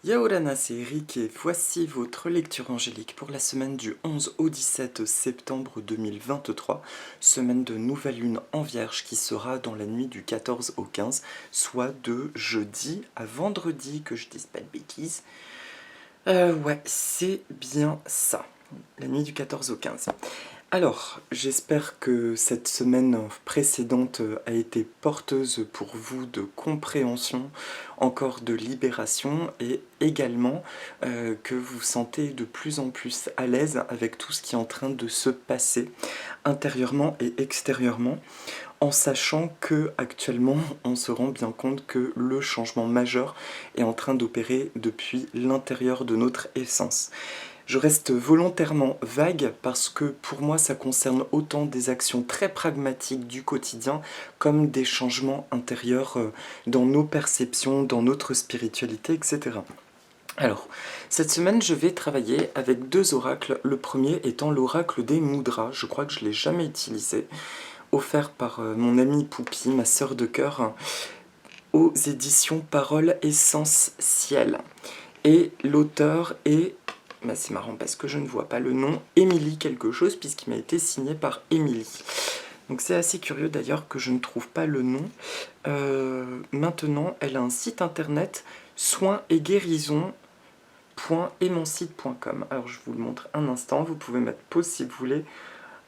Yaorana, c'est Eric et voici votre lecture angélique pour la semaine du 11 au 17 septembre 2023, semaine de nouvelle lune en Vierge qui sera dans la nuit du 14 au 15, soit de jeudi à vendredi, que je dise pas de bêtises. Ouais, c'est bien ça, la nuit du 14 au 15. Alors, j'espère que cette semaine précédente a été porteuse pour vous de compréhension, encore de libération, et également que vous vous sentez de plus en plus à l'aise avec tout ce qui est en train de se passer intérieurement et extérieurement, en sachant que actuellement on se rend bien compte que le changement majeur est en train d'opérer depuis l'intérieur de notre essence. Je reste volontairement vague parce que pour moi ça concerne autant des actions très pragmatiques du quotidien comme des changements intérieurs dans nos perceptions, dans notre spiritualité, etc. Alors, cette semaine je vais travailler avec deux oracles, le premier étant l'oracle des mudras, je crois que je ne l'ai jamais utilisé, offert par mon amie Poupi, ma sœur de cœur, aux éditions Parole Essentielle. Et l'auteur est... Bah c'est marrant parce que je ne vois pas le nom, Émilie quelque chose, puisqu'il m'a été signé par Émilie. Donc c'est assez curieux d'ailleurs que je ne trouve pas le nom. Maintenant, elle a un site internet, soinsetguérison.emonsite.com. Alors je vous le montre un instant, vous pouvez mettre pause si vous voulez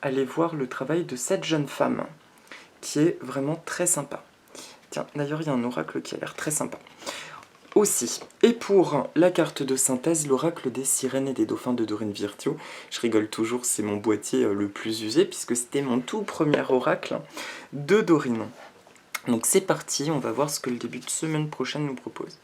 aller voir le travail de cette jeune femme, qui est vraiment très sympa. Tiens, d'ailleurs il y a un oracle qui a l'air très sympa aussi. Et pour la carte de synthèse, l'oracle des sirènes et des dauphins de Dorine Virtue. Je rigole toujours, c'est mon boîtier le plus usé, puisque c'était mon tout premier oracle de Dorine. Donc c'est parti, on va voir ce que le début de semaine prochaine nous propose.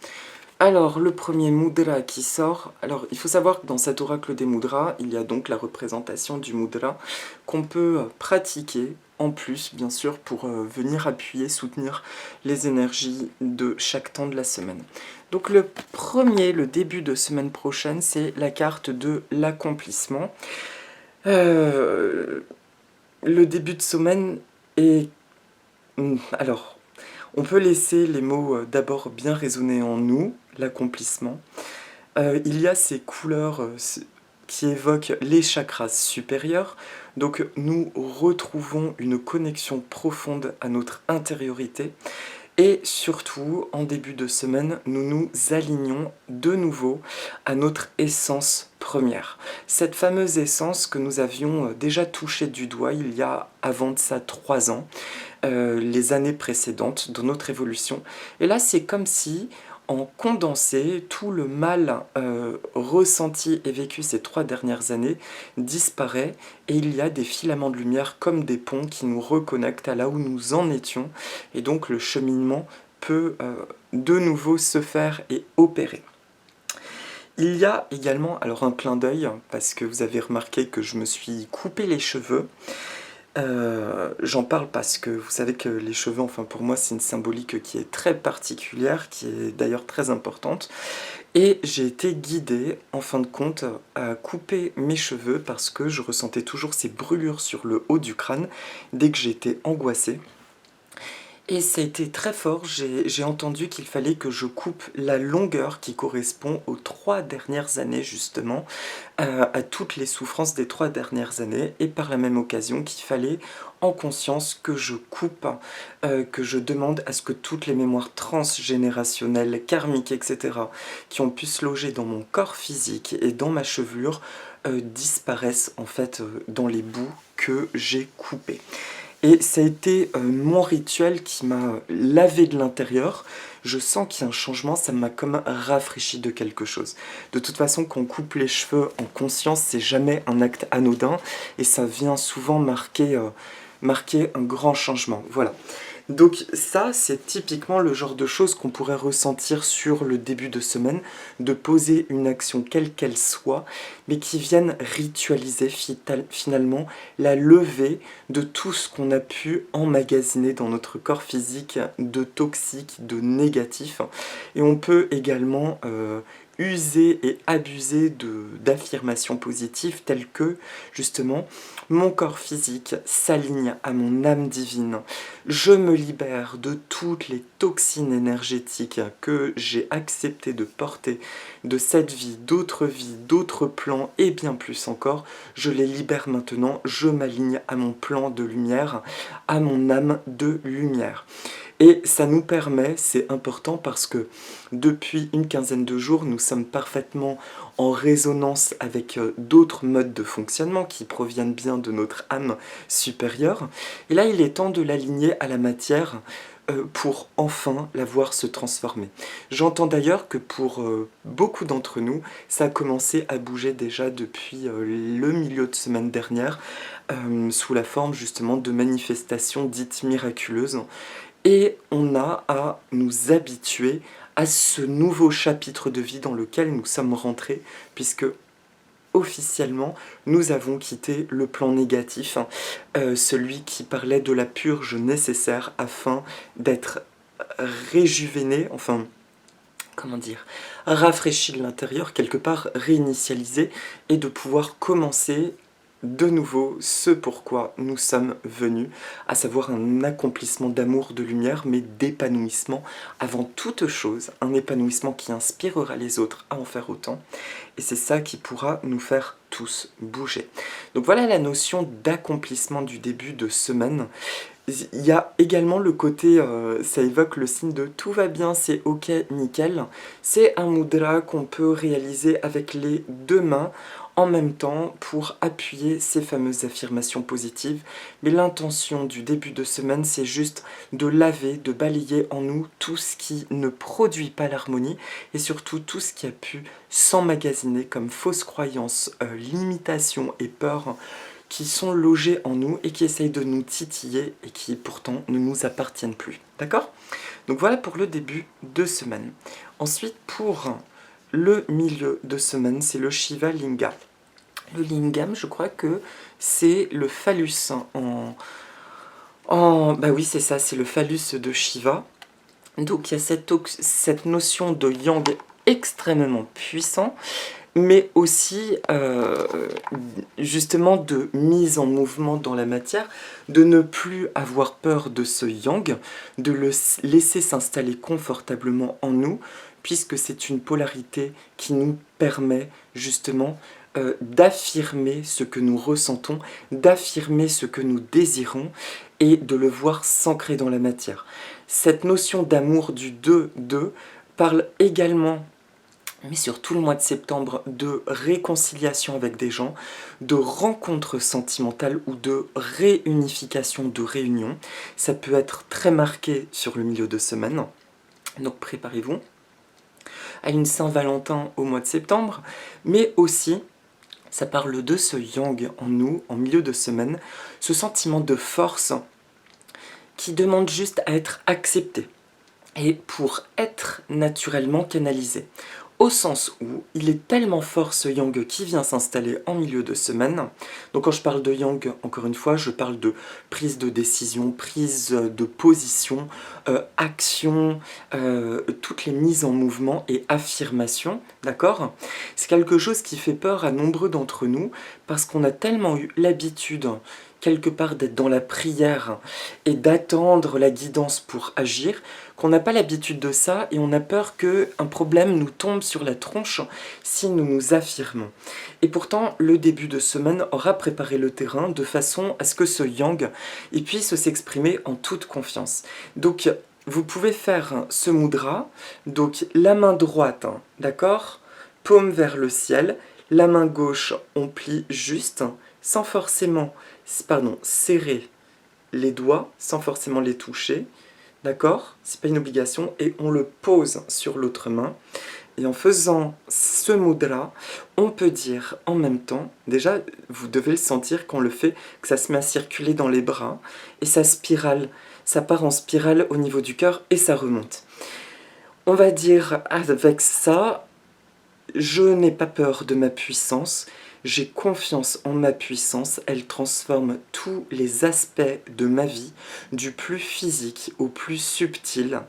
Alors, le premier mudra qui sort, alors il faut savoir que dans cet oracle des mudras, il y a donc la représentation du mudra qu'on peut pratiquer en plus, bien sûr, pour venir appuyer, soutenir les énergies de chaque temps de la semaine. Donc le premier, le début de semaine prochaine, c'est la carte de l'accomplissement. Le début de semaine est... Alors, on peut laisser les mots d'abord bien résonner en nous, l'accomplissement. Il y a ces couleurs qui évoquent les chakras supérieurs. Donc nous retrouvons une connexion profonde à notre intériorité. Et surtout, en début de semaine, nous nous alignons de nouveau à notre essence première. Cette fameuse essence que nous avions déjà touchée du doigt il y a avant de ça 3 ans, les années précédentes dans notre évolution. Et là, c'est comme si, en condensé, tout le mal ressenti et vécu ces 3 dernières années disparaît et il y a des filaments de lumière comme des ponts qui nous reconnectent à là où nous en étions et donc le cheminement peut de nouveau se faire et opérer. Il y a également alors un clin d'œil parce que vous avez remarqué que je me suis coupé les cheveux. J'en parle parce que vous savez que les cheveux, enfin pour moi c'est une symbolique qui est très particulière, qui est d'ailleurs très importante. Et j'ai été guidée en fin de compte à couper mes cheveux parce que je ressentais toujours ces brûlures sur le haut du crâne dès que j'étais angoissée. Et ça a été très fort, j'ai entendu qu'il fallait que je coupe la longueur qui correspond aux 3 dernières années justement, à toutes les souffrances des 3 dernières années, et par la même occasion qu'il fallait en conscience que je coupe, que je demande à ce que toutes les mémoires transgénérationnelles, karmiques, etc., qui ont pu se loger dans mon corps physique et dans ma chevelure, disparaissent en fait dans les bouts que j'ai coupés. Et ça a été mon rituel qui m'a lavé de l'intérieur. Je sens qu'il y a un changement, ça m'a comme rafraîchi de quelque chose. De toute façon, quand on coupe les cheveux en conscience, c'est jamais un acte anodin et ça vient souvent marquer un grand changement. Voilà. Donc ça, c'est typiquement le genre de choses qu'on pourrait ressentir sur le début de semaine, de poser une action quelle qu'elle soit, mais qui vienne ritualiser finalement la levée de tout ce qu'on a pu emmagasiner dans notre corps physique de toxique, de négatif. Et on peut également user et abuser d'affirmations positives telles que, justement, mon corps physique s'aligne à mon âme divine. Je me libère de toutes les toxines énergétiques que j'ai accepté de porter de cette vie, d'autres plans et bien plus encore. Je les libère maintenant, je m'aligne à mon plan de lumière, à mon âme de lumière. Et ça nous permet, c'est important parce que depuis une quinzaine de jours, nous sommes parfaitement en résonance avec d'autres modes de fonctionnement qui proviennent bien de notre âme supérieure. Et là, il est temps de l'aligner à la matière pour enfin la voir se transformer. J'entends d'ailleurs que pour beaucoup d'entre nous, ça a commencé à bouger déjà depuis le milieu de semaine dernière, sous la forme justement de manifestations dites miraculeuses. Et on a à nous habituer à ce nouveau chapitre de vie dans lequel nous sommes rentrés, puisque officiellement, nous avons quitté le plan négatif, celui qui parlait de la purge nécessaire afin d'être réjuvéné, enfin, comment dire, rafraîchi de l'intérieur, quelque part réinitialisé, et de pouvoir commencer de nouveau ce pourquoi nous sommes venus, à savoir un accomplissement d'amour, de lumière, mais d'épanouissement avant toute chose, un épanouissement qui inspirera les autres à en faire autant, et c'est ça qui pourra nous faire tous bouger. Donc voilà la notion d'accomplissement du début de semaine. Il y a également le côté, ça évoque le signe de tout va bien, c'est ok, nickel. C'est un mudra qu'on peut réaliser avec les deux mains en même temps pour appuyer ces fameuses affirmations positives. Mais l'intention du début de semaine, c'est juste de laver, de balayer en nous tout ce qui ne produit pas l'harmonie et surtout tout ce qui a pu s'emmagasiner comme fausses croyances, limitations et peurs qui sont logés en nous et qui essayent de nous titiller et qui pourtant ne nous appartiennent plus. D'accord? Donc voilà pour le début de semaine. Ensuite, pour le milieu de semaine, c'est le Shiva Lingam. Le Lingam, je crois que c'est le phallus bah oui, c'est ça, c'est le phallus de Shiva. Donc il y a cette notion de yang extrêmement puissant, mais aussi justement de mise en mouvement dans la matière, de ne plus avoir peur de ce yang, de le laisser s'installer confortablement en nous, puisque c'est une polarité qui nous permet justement d'affirmer ce que nous ressentons, d'affirmer ce que nous désirons, et de le voir s'ancrer dans la matière. Cette notion d'amour du 2-2 parle également, mais sur tout le mois de septembre, de réconciliation avec des gens, de rencontres sentimentales ou de réunification, de réunion. Ça peut être très marqué sur le milieu de semaine, donc préparez-vous à une Saint-Valentin au mois de septembre, mais aussi ça parle de ce yang en nous, en milieu de semaine, ce sentiment de force qui demande juste à être accepté et pour être naturellement canalisé. Au sens où il est tellement fort ce yang qui vient s'installer en milieu de semaine. Donc quand je parle de yang, encore une fois, je parle de prise de décision, prise de position, action, toutes les mises en mouvement et affirmations, d'accord? C'est quelque chose qui fait peur à nombreux d'entre nous parce qu'on a tellement eu l'habitude quelque part d'être dans la prière et d'attendre la guidance pour agir, qu'on n'a pas l'habitude de ça et on a peur qu'un problème nous tombe sur la tronche si nous nous affirmons. Et pourtant, le début de semaine aura préparé le terrain de façon à ce que ce yang il puisse s'exprimer en toute confiance. Donc, vous pouvez faire ce mudra, donc la main droite, d'accord, paume vers le ciel, la main gauche, on plie juste, sans forcément serrer les doigts, sans forcément les toucher, d'accord? C'est pas une obligation, et on le pose sur l'autre main. Et en faisant ce mudra, on peut dire en même temps, déjà, vous devez le sentir quand on le fait, que ça se met à circuler dans les bras, et ça spirale, ça part en spirale au niveau du cœur, et ça remonte. On va dire avec ça, je n'ai pas peur de ma puissance, j'ai confiance en ma puissance, elle transforme tous les aspects de ma vie, du plus physique au plus subtil.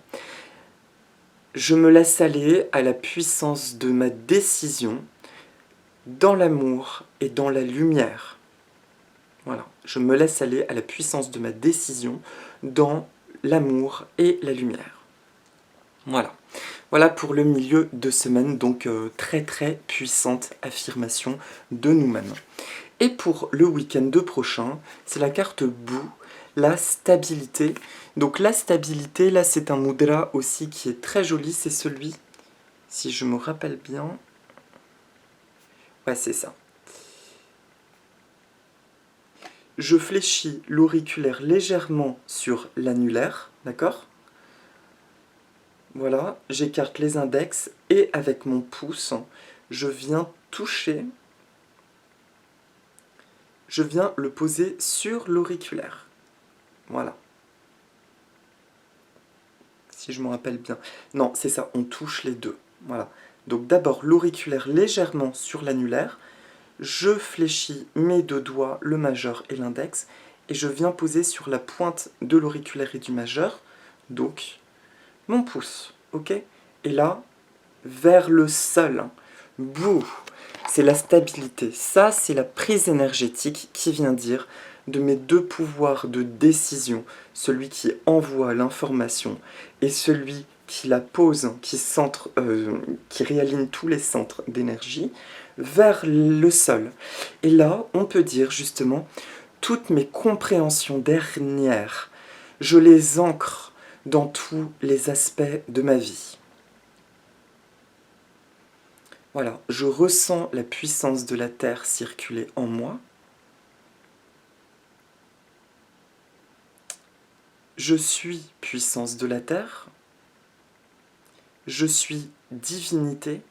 Je me laisse aller à la puissance de ma décision dans l'amour et dans la lumière. Voilà, je me laisse aller à la puissance de ma décision dans l'amour et la lumière. Voilà. Voilà pour le milieu de semaine, donc très très puissante affirmation de nous-mêmes. Et pour le week-end prochain, c'est la carte boue, la stabilité. Donc la stabilité, là c'est un mudra aussi qui est très joli, c'est celui, si je me rappelle bien, ouais c'est ça. Je fléchis l'auriculaire légèrement sur l'annulaire, d'accord ? Voilà, j'écarte les index et avec mon pouce, je viens toucher, je viens le poser sur l'auriculaire. Voilà. Si je me rappelle bien. Non, c'est ça, on touche les deux. Voilà. Donc d'abord l'auriculaire légèrement sur l'annulaire, je fléchis mes deux doigts, le majeur et l'index, et je viens poser sur la pointe de l'auriculaire et du majeur, donc mon pouce, ok? Et là, vers le sol, bouh, c'est la stabilité. Ça, c'est la prise énergétique qui vient dire de mes deux pouvoirs de décision, celui qui envoie l'information et celui qui la pose, qui réaligne tous les centres d'énergie, vers le sol. Et là, on peut dire justement, toutes mes compréhensions dernières, je les ancre dans tous les aspects de ma vie. Voilà, je ressens la puissance de la Terre circuler en moi. Je suis puissance de la Terre. Je suis divinité.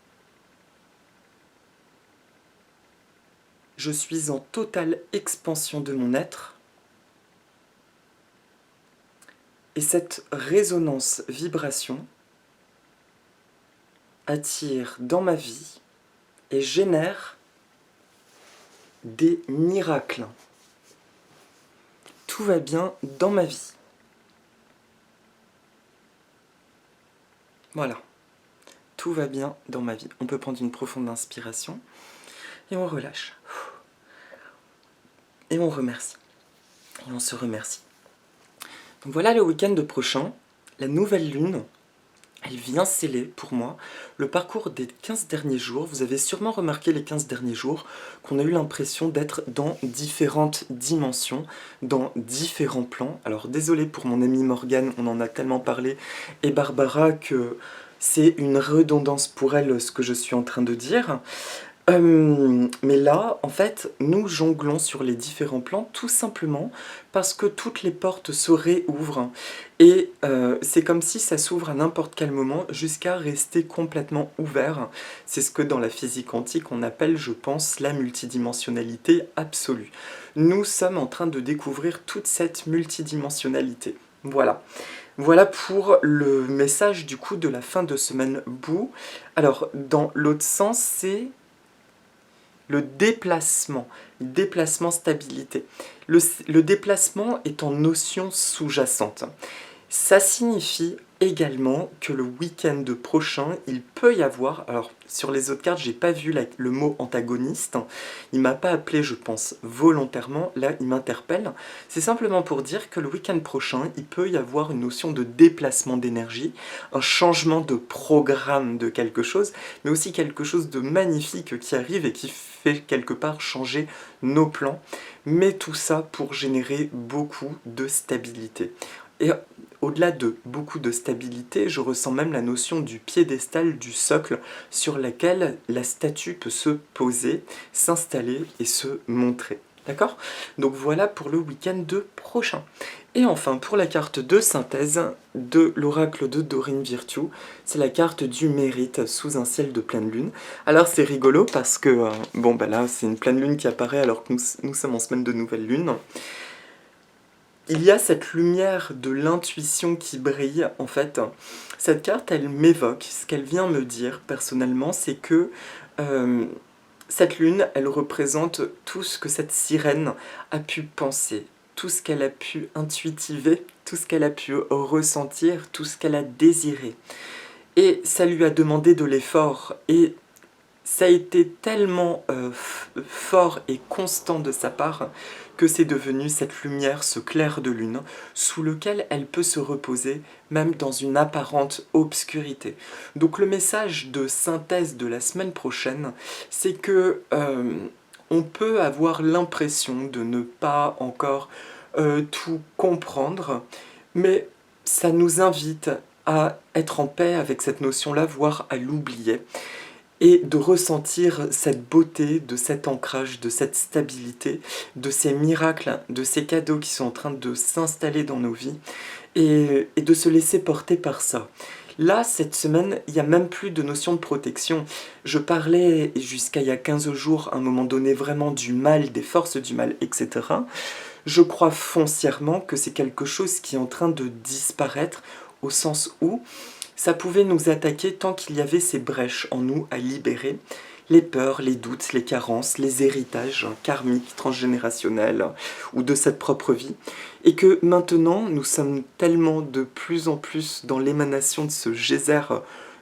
Je suis en totale expansion de mon être. Et cette résonance vibration attire dans ma vie et génère des miracles. Tout va bien dans ma vie. Voilà. Tout va bien dans ma vie. On peut prendre une profonde inspiration et on relâche. Et on remercie. Et on se remercie. Donc voilà le week-end prochain, la nouvelle lune, elle vient sceller pour moi le parcours des 15 derniers jours. Vous avez sûrement remarqué les 15 derniers jours qu'on a eu l'impression d'être dans différentes dimensions, dans différents plans. Alors désolé pour mon amie Morgane, on en a tellement parlé, et Barbara, que c'est une redondance pour elle ce que je suis en train de dire. Mais là, en fait, nous jonglons sur les différents plans tout simplement parce que toutes les portes se réouvrent et c'est comme si ça s'ouvre à n'importe quel moment jusqu'à rester complètement ouvert. C'est ce que dans la physique quantique on appelle, je pense, la multidimensionnalité absolue. Nous sommes en train de découvrir toute cette multidimensionnalité. Voilà. Voilà pour le message du coup de la fin de semaine bout. Alors, dans l'autre sens, c'est le déplacement stabilité. Le déplacement est en notion sous-jacente. Ça signifie également que le week-end prochain, il peut y avoir, alors sur les autres cartes, j'ai pas vu le mot antagoniste, il m'a pas appelé, je pense, volontairement, là il m'interpelle. C'est simplement pour dire que le week-end prochain, il peut y avoir une notion de déplacement d'énergie, un changement de programme de quelque chose, mais aussi quelque chose de magnifique qui arrive et qui fait quelque part changer nos plans, mais tout ça pour générer beaucoup de stabilité. Et au-delà de beaucoup de stabilité, je ressens même la notion du piédestal, du socle sur lequel la statue peut se poser, s'installer et se montrer. D'accord ? Donc voilà pour le week-end prochain. Et enfin, pour la carte de synthèse de l'oracle de Dorine Virtue, c'est la carte du mérite sous un ciel de pleine lune. Alors c'est rigolo parce que, là c'est une pleine lune qui apparaît alors que nous sommes en semaine de nouvelle lune. Il y a cette lumière de l'intuition qui brille, en fait. Cette carte, elle m'évoque, ce qu'elle vient me dire personnellement, c'est que cette lune, elle représente tout ce que cette sirène a pu penser, tout ce qu'elle a pu intuitiver, tout ce qu'elle a pu ressentir, tout ce qu'elle a désiré. et ça lui a demandé de l'effort, et ça a été tellement fort et constant de sa part que c'est devenu cette lumière, ce clair de lune, sous lequel elle peut se reposer, même dans une apparente obscurité. Donc le message de synthèse de la semaine prochaine, c'est que on peut avoir l'impression de ne pas encore tout comprendre, mais ça nous invite à être en paix avec cette notion-là, voire à l'oublier, et de ressentir cette beauté, de cet ancrage, de cette stabilité, de ces miracles, de ces cadeaux qui sont en train de s'installer dans nos vies, et de se laisser porter par ça. Là, cette semaine, il n'y a même plus de notion de protection. Je parlais jusqu'à il y a 15 jours, à un moment donné, vraiment du mal, des forces du mal, etc. Je crois foncièrement que c'est quelque chose qui est en train de disparaître, au sens où ça pouvait nous attaquer tant qu'il y avait ces brèches en nous à libérer, les peurs, les doutes, les carences, les héritages karmiques, transgénérationnels ou de cette propre vie, et que maintenant nous sommes tellement de plus en plus dans l'émanation de ce geyser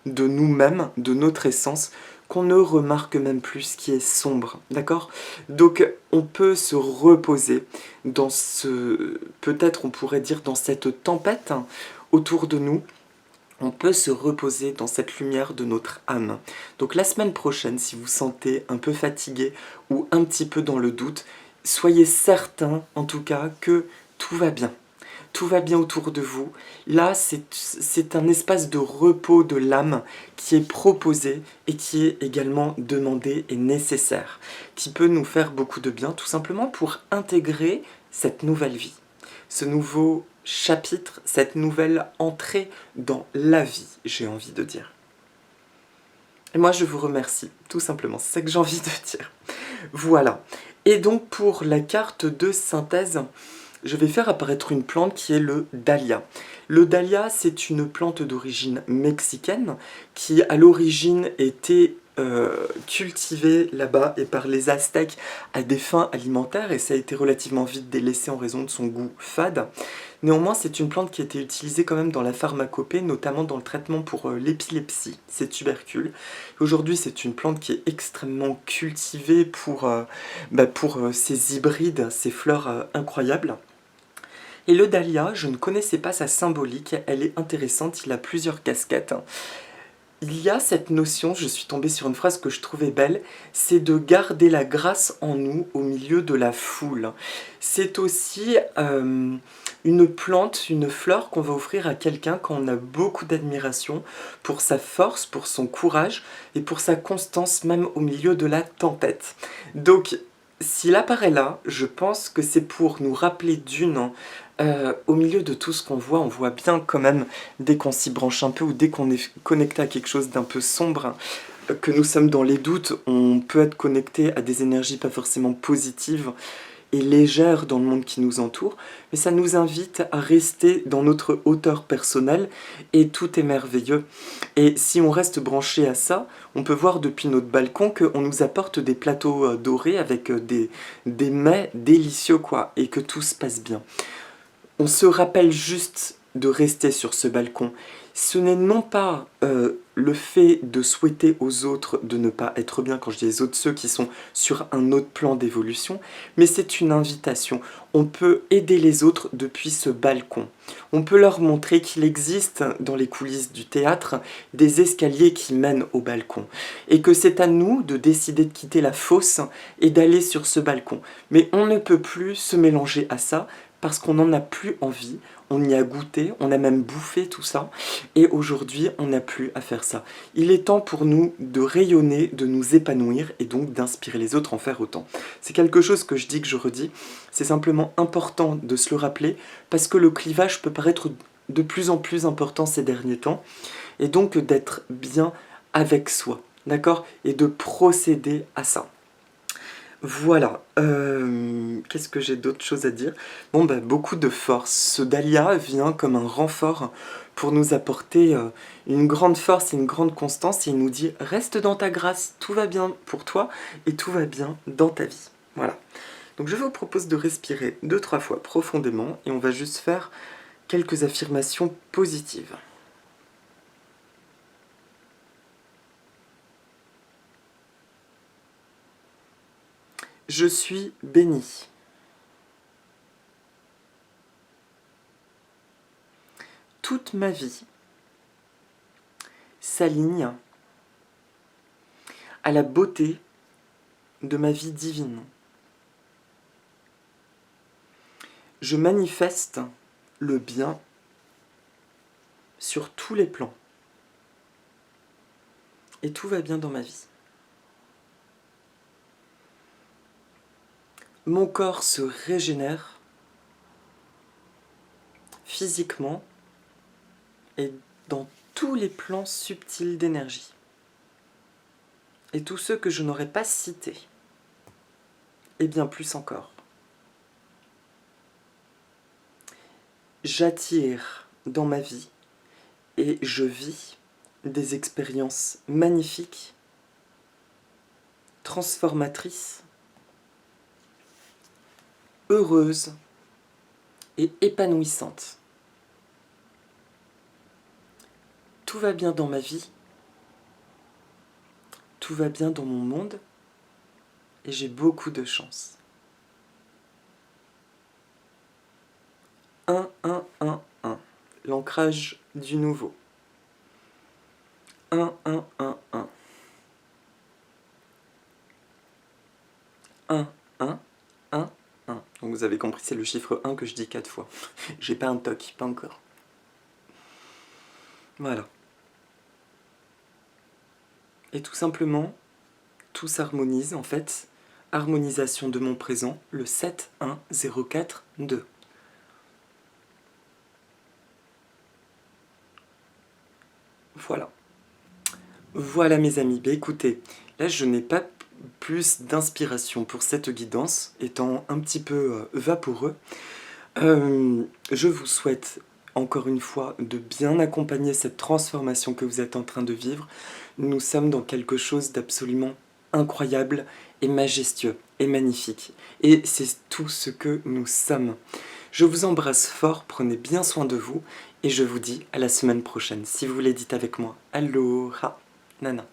de nous-mêmes, de notre essence, qu'on ne remarque même plus ce qui est sombre, d'accord? Donc on peut se reposer dans ce, peut-être on pourrait dire dans cette tempête autour de nous. On peut se reposer dans cette lumière de notre âme. Donc la semaine prochaine, si vous sentez un peu fatigué ou un petit peu dans le doute, soyez certain en tout cas que tout va bien. Tout va bien autour de vous. Là, c'est un espace de repos de l'âme qui est proposé et qui est également demandé et nécessaire, qui peut nous faire beaucoup de bien, tout simplement pour intégrer cette nouvelle vie, ce nouveau chapitre, cette nouvelle entrée dans la vie, j'ai envie de dire. Et moi, je vous remercie, tout simplement, c'est ça que j'ai envie de dire. Voilà. Et donc, pour la carte de synthèse, je vais faire apparaître une plante qui est le dahlia. Le dahlia, c'est une plante d'origine mexicaine qui, à l'origine, était cultivée là-bas et par les Aztèques à des fins alimentaires, et ça a été relativement vite délaissé en raison de son goût fade. Néanmoins, c'est une plante qui a été utilisée quand même dans la pharmacopée, notamment dans le traitement pour l'épilepsie, ces tubercules. Aujourd'hui, c'est une plante qui est extrêmement cultivée pour ces hybrides, ces fleurs incroyables. Et le dahlia, je ne connaissais pas sa symbolique, elle est intéressante, il a plusieurs casquettes. Il y a cette notion, je suis tombée sur une phrase que je trouvais belle, c'est de garder la grâce en nous au milieu de la foule. C'est aussi une plante, une fleur qu'on va offrir à quelqu'un quand on a beaucoup d'admiration pour sa force, pour son courage et pour sa constance même au milieu de la tempête. Donc, s'il apparaît là, je pense que c'est pour nous rappeler d'une, au milieu de tout ce qu'on voit, on voit bien quand même, dès qu'on s'y branche un peu ou dès qu'on est connecté à quelque chose d'un peu sombre, que nous sommes dans les doutes, on peut être connecté à des énergies pas forcément positives et légères dans le monde qui nous entoure, mais ça nous invite à rester dans notre hauteur personnelle et tout est merveilleux. Et si on reste branché à ça, on peut voir depuis notre balcon qu'on nous apporte des plateaux dorés avec des mets délicieux quoi, et que tout se passe bien. On se rappelle juste de rester sur ce balcon. Ce n'est non pas le fait de souhaiter aux autres de ne pas être bien, quand je dis les autres, ceux qui sont sur un autre plan d'évolution, mais c'est une invitation. On peut aider les autres depuis ce balcon. On peut leur montrer qu'il existe dans les coulisses du théâtre des escaliers qui mènent au balcon, et que c'est à nous de décider de quitter la fosse et d'aller sur ce balcon. Mais on ne peut plus se mélanger à ça, parce qu'on n'en a plus envie, on y a goûté, on a même bouffé tout ça, et aujourd'hui on n'a plus à faire ça. Il est temps pour nous de rayonner, de nous épanouir, et donc d'inspirer les autres à en faire autant. C'est quelque chose que je dis, que je redis, c'est simplement important de se le rappeler, parce que le clivage peut paraître de plus en plus important ces derniers temps, et donc d'être bien avec soi, d'accord? Et de procéder à ça. Voilà, qu'est-ce que j'ai d'autre chose à dire? Bon, bah, beaucoup de force. Ce dahlia vient comme un renfort pour nous apporter une grande force et une grande constance, et il nous dit « Reste dans ta grâce, tout va bien pour toi et tout va bien dans ta vie. » Voilà. Donc je vous propose de respirer 2-3 fois profondément, et on va juste faire quelques affirmations positives. Je suis béni. Toute ma vie s'aligne à la beauté de ma vie divine. Je manifeste le bien sur tous les plans. Et tout va bien dans ma vie. Mon corps se régénère physiquement et dans tous les plans subtils d'énergie. Et tous ceux que je n'aurais pas cités. Et bien plus encore. J'attire dans ma vie et je vis des expériences magnifiques, transformatrices, heureuses et épanouissantes. Tout va bien dans ma vie, tout va bien dans mon monde et j'ai beaucoup de chance. 1, 1, 1, 1. L'ancrage du nouveau. 1, 1, 1, 1. 1, 1, 1, 1. Donc vous avez compris, c'est le chiffre 1 que je dis 4 fois. J'ai pas un toc, pas encore. Voilà. Et tout simplement, tout s'harmonise en fait. Harmonisation de mon présent, le 7, 1, 0, 4, 2. Voilà. Voilà mes amis, écoutez, là je n'ai pas plus d'inspiration pour cette guidance, étant un petit peu vaporeux. Je vous souhaite encore une fois de bien accompagner cette transformation que vous êtes en train de vivre. Nous sommes dans quelque chose d'absolument incroyable et majestueux et magnifique. Et c'est tout ce que nous sommes. Je vous embrasse fort, prenez bien soin de vous et je vous dis à la semaine prochaine. Si vous voulez, dites avec moi. Aloha, Nana.